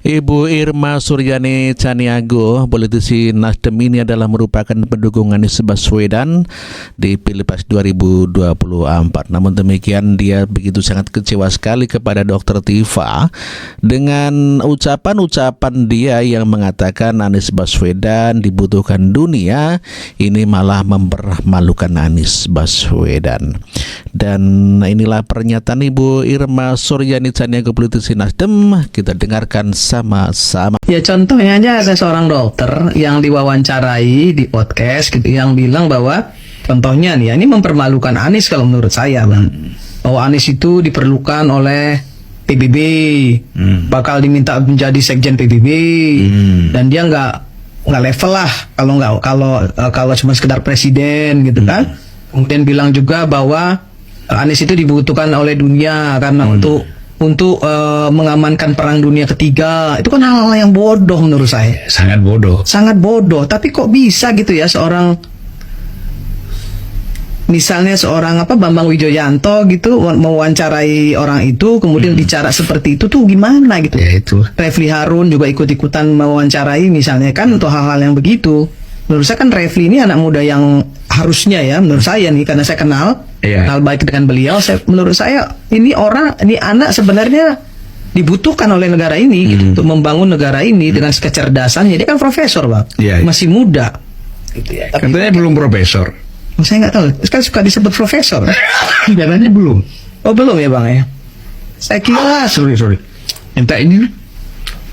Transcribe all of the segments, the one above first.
Ibu Irma Suryani Caniago, politisi Nasdem ini adalah merupakan pendukung Anies Baswedan di Pilpres 2024. Namun demikian dia begitu sangat kecewa sekali kepada Dr. Tifa dengan ucapan-ucapan dia yang mengatakan Anies Baswedan dibutuhkan dunia, ini malah mempermalukan Anies Baswedan. Dan inilah pernyataan Ibu Irma Suryani Caniago, politisi Nasdem. Kita dengarkan sama-sama. Ya contohnya aja ada seorang dokter yang diwawancarai di podcast gitu, yang bilang bahwa contohnya nih ya, ini mempermalukan Anies kalau menurut saya Bang. Bahwa Anies itu diperlukan oleh PBB, bakal diminta menjadi sekjen PBB, dan dia nggak level lah kalau cuma sekedar presiden gitu kan. Kemudian bilang juga bahwa Anies itu dibutuhkan oleh dunia karena untuk mengamankan perang dunia ketiga. Itu kan hal-hal yang bodoh menurut saya. Sangat bodoh. Tapi kok bisa gitu ya misalnya seorang Bambang Wijoyanto gitu mewawancarai orang itu, kemudian bicara seperti itu tuh gimana gitu. Ya itu. Refli Harun juga ikut-ikutan mewawancarai misalnya kan, untuk hal-hal yang begitu. Menurut saya kan Refli ini anak muda yang harusnya ya, menurut saya nih, karena saya kenal baik dengan beliau, menurut saya ini anak sebenarnya dibutuhkan oleh negara ini gitu, untuk membangun negara ini dengan kecerdasannya. Dia kan profesor Bang, masih muda gitu ya. Tapi katanya belum profesor. Saya nggak tahu, kan suka disebut profesor. Katanya belum. Oh belum ya Bang ya. Saya kira sorry. Entah ini.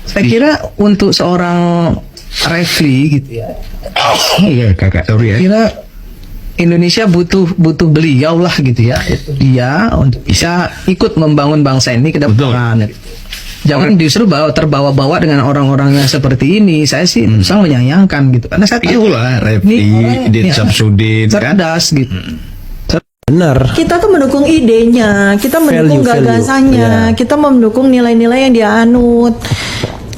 Saya kira untuk seorang Refli gitu ya. Iya kakak, sorry ya. Kira Indonesia butuh beliau lah gitu ya. Dia untuk bisa ikut membangun bangsa ini ke depan. Jangan justru terbawa-bawa dengan orang-orang yang seperti ini. Saya sih sangat menyayangkan gitu. Karena saya tahu lah Refli, Din Samsudin cerdas gitu. Benar. Kita tuh mendukung idenya, kita mendukung gagasannya, kita mendukung nilai-nilai yang dia anut.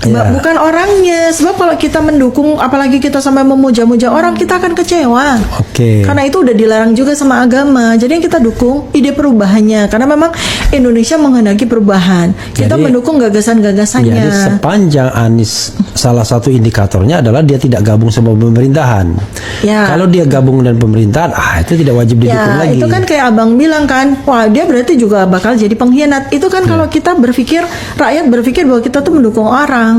Bukan orangnya. Sebab kalau kita mendukung, apalagi kita sampai memuja-muja orang, kita akan kecewa. Karena itu udah dilarang juga sama agama. Jadi yang kita dukung ide perubahannya, karena memang Indonesia menghendaki perubahan. Kita mendukung gagasan-gagasannya. Jadi sepanjang Anies, salah satu indikatornya adalah dia tidak gabung sama pemerintahan. Kalau dia gabung dengan pemerintahan, itu tidak wajib didukung lagi. Itu kan kayak abang bilang kan, wah dia berarti juga bakal jadi pengkhianat. Itu kan kalau kita berpikir, rakyat berpikir bahwa kita tuh mendukung orang.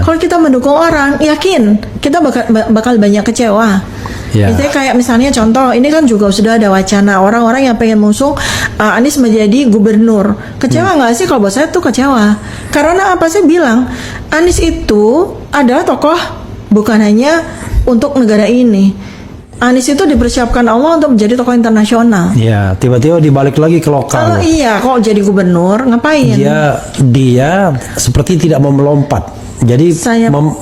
Kalau kita mendukung orang, yakin kita bakal banyak kecewa. Itu kayak misalnya contoh, ini kan juga sudah ada wacana orang-orang yang pengen mengusung Anies menjadi gubernur. Kecewa nggak sih? Kalau buat saya tuh kecewa. Karena apa sih bilang, Anies itu adalah tokoh bukan hanya untuk negara ini. Anies itu dipersiapkan Allah untuk menjadi tokoh internasional. Tiba-tiba dibalik lagi ke lokal. Kok jadi gubernur ngapain? Dia seperti tidak mau melompat. Jadi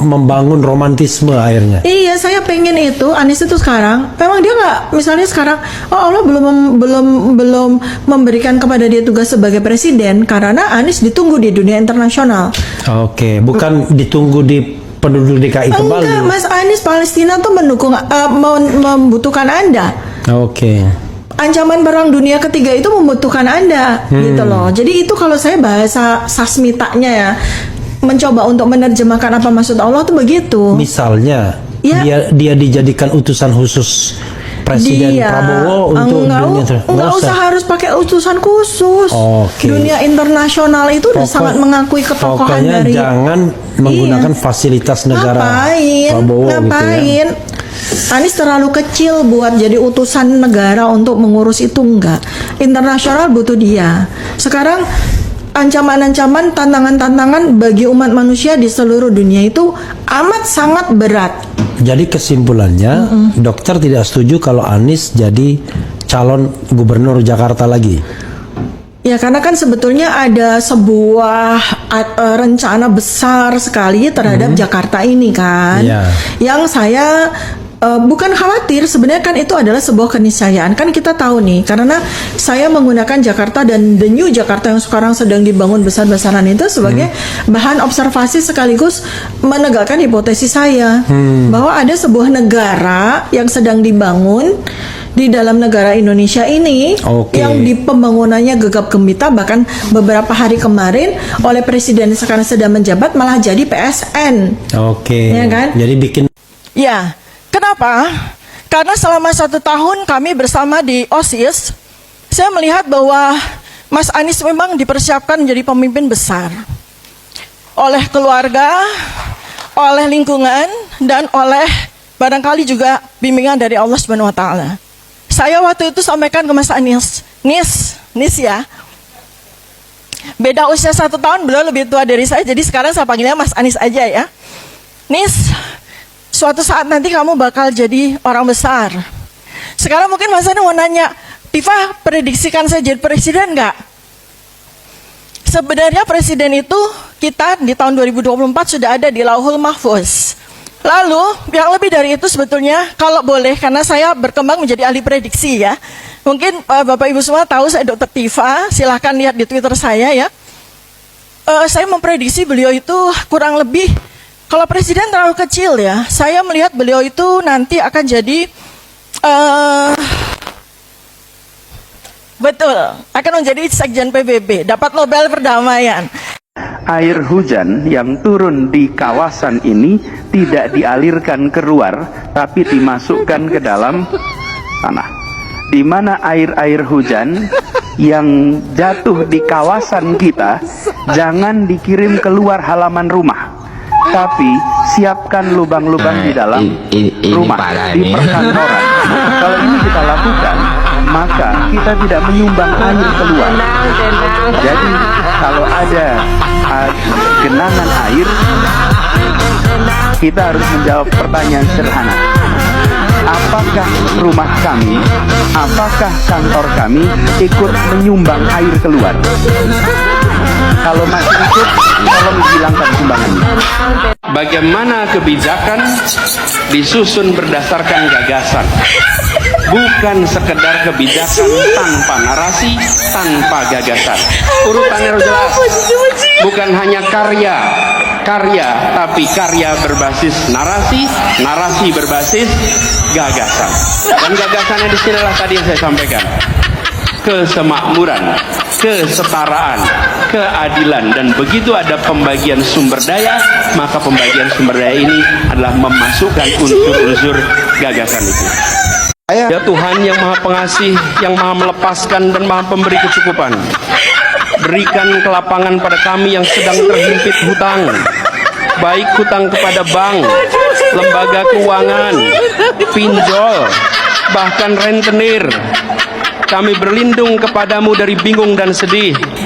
membangun romantisme akhirnya. Iya, saya pengen itu Anies itu sekarang. Memang dia nggak, misalnya sekarang, Allah belum memberikan kepada dia tugas sebagai presiden karena Anies ditunggu di dunia internasional. Bukan ditunggu di penduduk DKI kembali. Enggak, Mas Anies, Palestina tuh membutuhkan Anda. Ancaman perang dunia ketiga itu membutuhkan Anda, gitu loh. Jadi itu kalau saya bahasa sasmitanya ya, mencoba untuk menerjemahkan apa maksud Allah tuh begitu. Misalnya, dia dijadikan utusan khusus Presiden Prabowo untuk dunia. Nggak usah harus pakai utusan khusus. Dunia internasional itu udah sangat mengakui ketokohan dari. Jangan menggunakan fasilitas negara. Ngapain? Anies terlalu kecil buat jadi utusan negara untuk mengurus itu, enggak. Internasional butuh dia. Sekarang ancaman-ancaman, tantangan-tantangan bagi umat manusia di seluruh dunia itu amat sangat berat. Jadi kesimpulannya, dokter tidak setuju kalau Anies jadi calon gubernur Jakarta lagi. Ya karena kan sebetulnya ada sebuah rencana besar sekali terhadap Jakarta ini kan, yang saya bukan khawatir, sebenarnya kan itu adalah sebuah keniscayaan. Kan kita tahu nih, karena saya menggunakan Jakarta dan The New Jakarta yang sekarang sedang dibangun besar-besaran itu sebagai bahan observasi sekaligus menegakkan hipotesis saya bahwa ada sebuah negara yang sedang dibangun di dalam negara Indonesia ini yang di pembangunannya gegap gempita, bahkan beberapa hari kemarin oleh presiden sekarang sedang menjabat malah jadi PSN. Ya kan? Jadi bikin. Ya, kenapa? Karena selama 1 tahun kami bersama di OSIS, saya melihat bahwa Mas Anies memang dipersiapkan menjadi pemimpin besar oleh keluarga, oleh lingkungan, dan oleh barangkali juga bimbingan dari Allah Subhanahu wa taala. Saya waktu itu sampaikan ke Mas Anies, Nis ya. Beda usia 1 tahun, beliau lebih tua dari saya, jadi sekarang saya panggilnya Mas Anies aja ya. Nis, suatu saat nanti kamu bakal jadi orang besar. Sekarang mungkin Mas Anies mau nanya, Tifa, prediksikan saya jadi presiden nggak? Sebenarnya presiden itu kita di tahun 2024 sudah ada di Lauhul Mahfuz. Lalu yang lebih dari itu sebetulnya kalau boleh, karena saya berkembang menjadi ahli prediksi ya. Mungkin Bapak Ibu semua tahu saya Dr. Tifa, silahkan lihat di Twitter saya ya. Saya memprediksi beliau itu kurang lebih, kalau presiden terlalu kecil ya, saya melihat beliau itu nanti akan jadi betul, akan menjadi Sekjen PBB, dapat Nobel Perdamaian. Air hujan yang turun di kawasan ini tidak dialirkan keluar, tapi dimasukkan ke dalam tanah. Di mana air-air hujan yang jatuh di kawasan kita jangan dikirim keluar halaman rumah, tapi siapkan lubang-lubang di dalam rumah, di perkantoran. Kalau ini kita lakukan, maka kita tidak menyumbang air keluar. Jadi kalau ada genangan air, kita harus menjawab pertanyaan sederhana. Apakah rumah kami, apakah kantor kami ikut menyumbang air keluar? Kalau masih ikut, tolong dihilangkan sumbangannya. Bagaimana kebijakan disusun berdasarkan gagasan, bukan sekedar kebijakan tanpa narasi, tanpa gagasan. Urutannya harus jelas, bukan hanya karya, tapi karya berbasis narasi, narasi berbasis gagasan. Dan gagasannya di sinilah tadi yang saya sampaikan. Kesemakmuran, kesetaraan, keadilan, dan begitu ada pembagian sumber daya, maka pembagian sumber daya ini adalah memasukkan unsur-unsur gagasan itu. Ya Tuhan yang Maha Pengasih, yang Maha Melepaskan dan Maha Pemberi kecukupan, berikan kelapangan pada kami yang sedang terhimpit hutang, baik hutang kepada bank, lembaga keuangan, pinjol, bahkan rentenir. Kami berlindung kepadamu dari bingung dan sedih.